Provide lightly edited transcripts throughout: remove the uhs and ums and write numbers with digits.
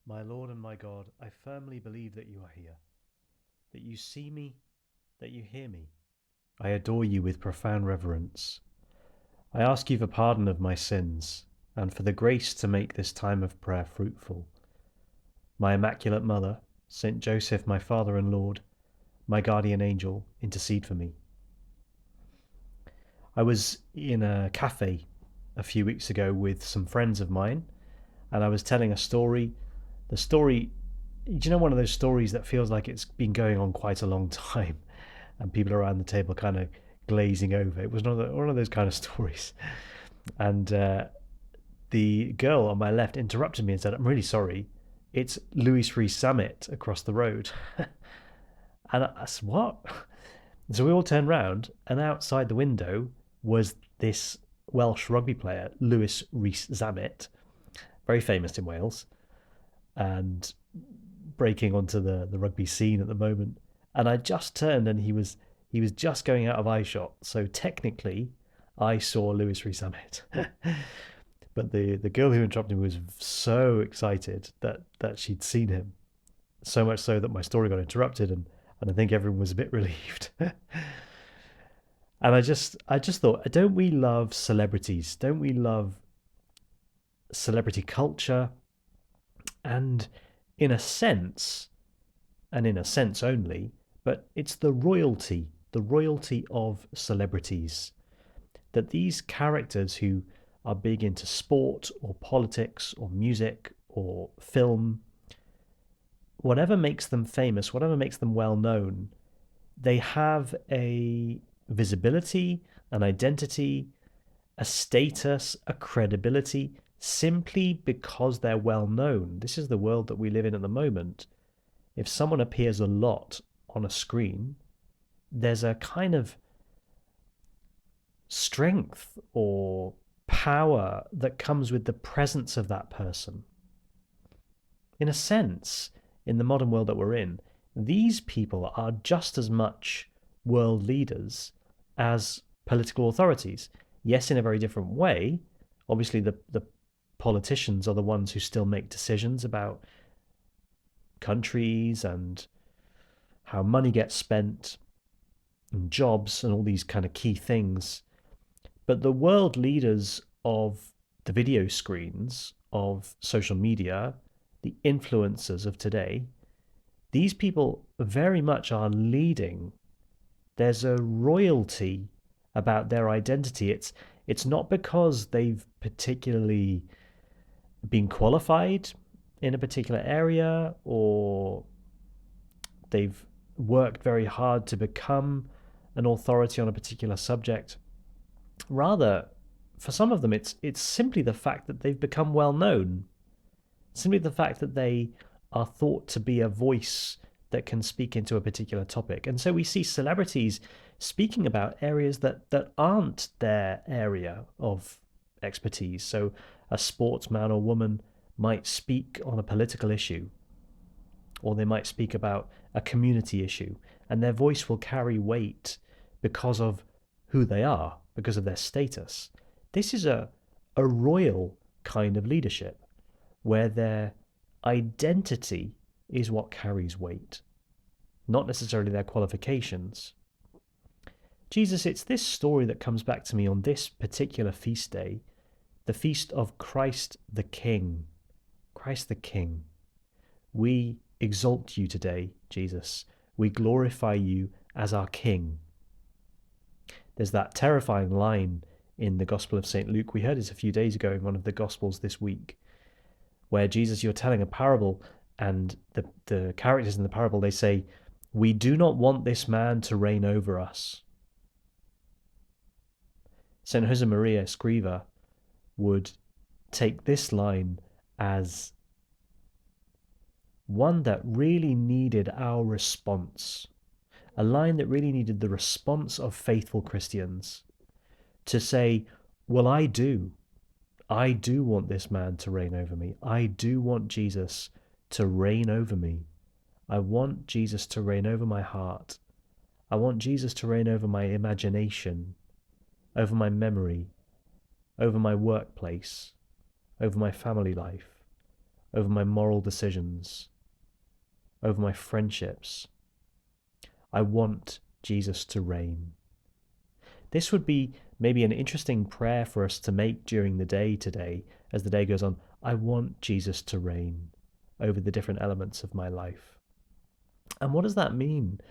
My Lord and my God, I firmly believe that you are here, that you see me, that you hear me. I adore you with profound reverence. I ask you for pardon of my sins and for the grace to make this time of prayer fruitful. My Immaculate Mother, Saint Joseph, my Father and Lord, my guardian angel, intercede for me. I was in a cafe a few weeks ago with some friends of mine, and I was telling a story. The story, do you know, one of those stories that feels like it's been going on quite a long time, and people around the table kind of glazing over? It was one of those kind of stories. And the girl on my left interrupted me and said, "I'm really sorry. It's Louis Rees Summit across the road." And I said, "What?" So we all turned round, and outside the window was this Welsh rugby player, Lewis Rees Zammit, very famous in Wales, and breaking onto the rugby scene at the moment. And I just turned, and he was just going out of eye shot. So technically, I saw Lewis Rees Zammit. But the girl who interrupted me was so excited that she'd seen him, so much so that my story got interrupted, and I think everyone was a bit relieved. And I just thought, don't we love celebrities? Don't we love celebrity culture? And in a sense, and in a sense only, but it's the royalty of celebrities, that these characters who are big into sport or politics or music or film, whatever makes them famous, whatever makes them well known, they have a visibility, an identity, a status, a credibility simply because they're well known. This is the world that we live in at the moment. If someone appears a lot on a screen, there's a kind of strength or power that comes with the presence of that person. In a sense, in the modern world that we're in, these people are just as much world leaders as political authorities. Yes, in a very different way. Obviously, the politicians are the ones who still make decisions about countries and how money gets spent and jobs and all these kind of key things. But the world leaders of the video screens, of social media, the influencers of today, these people very much are leading. There's a royalty about their identity. It's not because they've particularly been qualified in a particular area or they've worked very hard to become an authority on a particular subject. Rather, for some of them, it's simply the fact that they've become well known, simply the fact that they are thought to be a voice that can speak into a particular topic. And so we see celebrities speaking about areas that aren't their area of expertise. So a sportsman or woman might speak on a political issue, or they might speak about a community issue, and their voice will carry weight because of who they are, because of their status. This is a royal kind of leadership where their identity is what carries weight, not necessarily their qualifications. Jesus, it's this story that comes back to me on this particular feast day, the feast of Christ the King. Christ the King. We exalt you today, Jesus. We glorify you as our King. There's that terrifying line in the Gospel of St. Luke. We heard it a few days ago in one of the Gospels this week, where Jesus, you're telling a parable, and the characters in the parable, they say, "We do not want this man to reign over us." St. Josemaria Escriva would take this line as one that really needed our response, a line that really needed the response of faithful Christians to say, well, I do want this man to reign over me. I do want Jesus to reign over me. I want Jesus to reign over my heart. I want Jesus to reign over my imagination, over my memory, over my workplace, over my family life. over my moral decisions, over my friendships. I want Jesus to reign. This would be maybe an interesting prayer for us to make during the day today, as the day goes on. I want Jesus to reign over the different elements of my life. And what does that mean?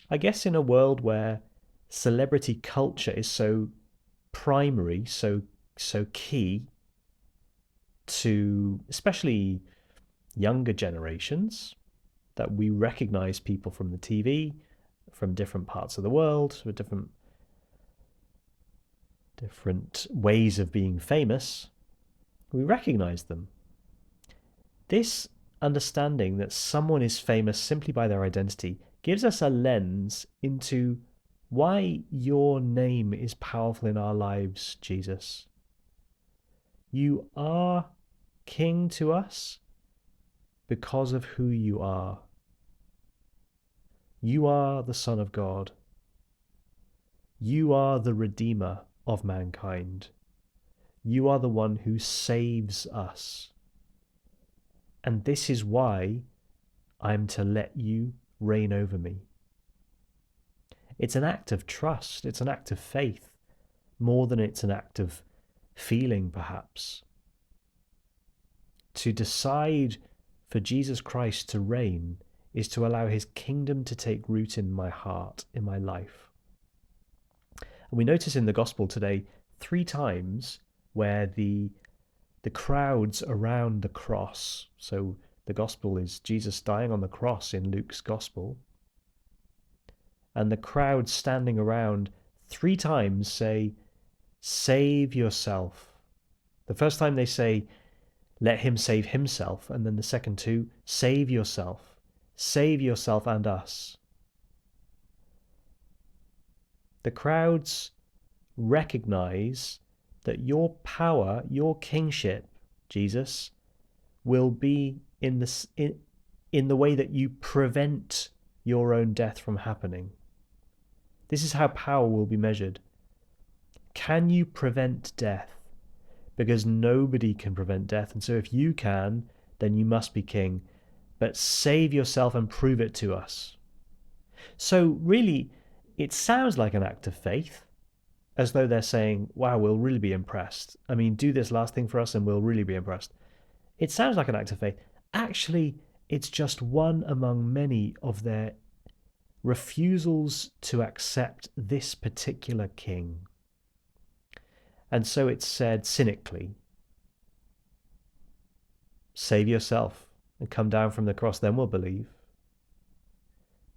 I guess in a world where celebrity culture is so primary, so key to especially younger generations, that we recognize people from the TV, from different parts of the world, with different ways of being famous, we recognize them. This understanding that someone is famous simply by their identity gives us a lens into why your name is powerful in our lives, Jesus. You are King to us because of who you are. You are the Son of God. You are the Redeemer of mankind. You are the one who saves us. And this is why I'm to let you reign over me. It's an act of trust. It's an act of faith, more than it's an act of feeling, perhaps. To decide for Jesus Christ to reign is to allow his kingdom to take root in my heart, in my life. And we notice in the gospel today 3 times where the crowds around the cross, so the gospel is Jesus dying on the cross in Luke's gospel, and the crowd standing around 3 times say, save yourself. The first time they say, let him save himself, and then the second 2, save yourself and us. The crowds recognize that your power, your kingship, Jesus, will be in the way that you prevent your own death from happening. This is how power will be measured. Can you prevent death? Because nobody can prevent death, and so if you can, then you must be king. But save yourself and prove it to us. So really, it sounds like an act of faith, as though they're saying, wow, we'll really be impressed. I mean, do this last thing for us and we'll really be impressed. It sounds like an act of faith. Actually, it's just one among many of their refusals to accept this particular king. And so it's said cynically, save yourself and come down from the cross, then we'll believe.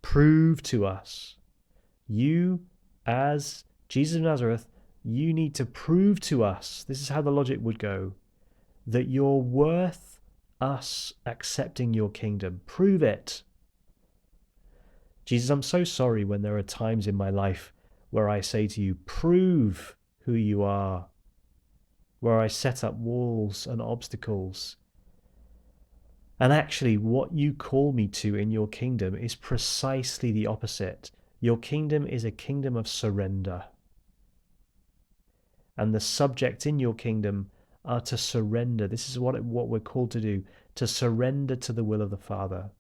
Prove to us. You, as Jesus of Nazareth, you need to prove to us, this is how the logic would go, that you're worth us accepting your kingdom. Prove it. Jesus, I'm so sorry when there are times in my life where I say to you, prove who you are, where I set up walls and obstacles. And actually, what you call me to in your kingdom is precisely the opposite. Your kingdom is a kingdom of surrender. And the subjects in your kingdom are to surrender. This is what we're called to do, to surrender to the will of the Father.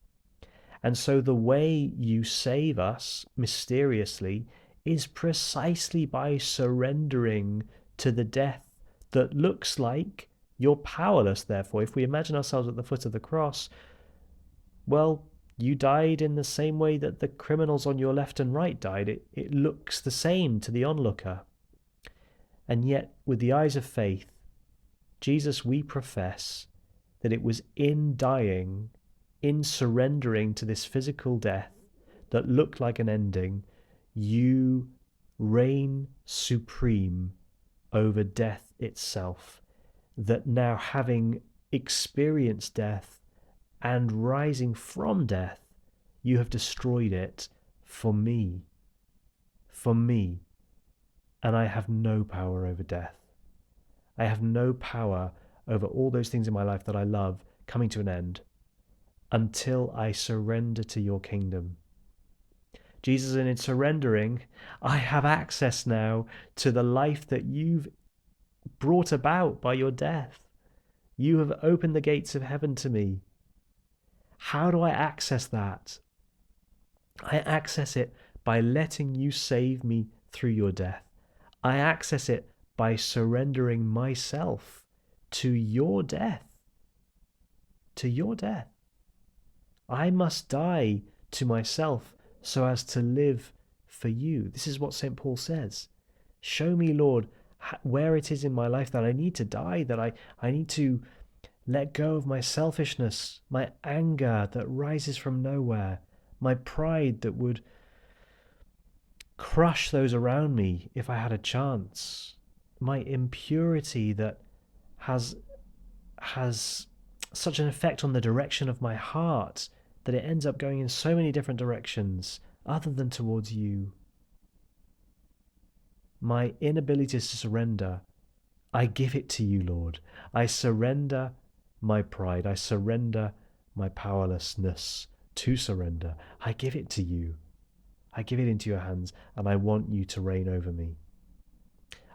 And so the way you save us mysteriously is precisely by surrendering to the death that looks like you're powerless. Therefore, if we imagine ourselves at the foot of the cross, well, you died in the same way that the criminals on your left and right died. It looks the same to the onlooker. And yet, with the eyes of faith, Jesus, we profess that it was in dying, in surrendering to this physical death that looked like an ending, you reign supreme over death itself. That now, having experienced death and rising from death, you have destroyed it for me. For me. And I have no power over death. I have no power over all those things in my life that I love coming to an end until I surrender to your kingdom. Jesus, and in surrendering, I have access now to the life that you've brought about by your death. You have opened the gates of heaven to me. How do I access that? I access it by letting you save me through your death. I access it by surrendering myself to your death. To your death. I must die to myself so as to live for you. This is what St. Paul says. Show me, Lord, where it is in my life that I need to die, that I need to let go of my selfishness, my anger that rises from nowhere, my pride that would crush those around me if I had a chance, my impurity that has such an effect on the direction of my heart that it ends up going in so many different directions other than towards you. My inability to surrender, I give it to you, Lord. I surrender my pride. I surrender my powerlessness to surrender. I give it to you. I give it into your hands, and I want you to reign over me.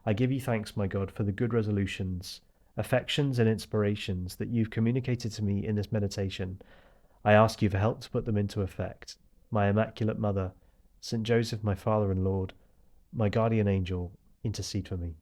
I give you thanks, my God, for the good resolutions, affections, and inspirations that you've communicated to me in this meditation. I ask you for help to put them into effect. My Immaculate Mother, St. Joseph, my Father and Lord, my guardian angel, intercede for me.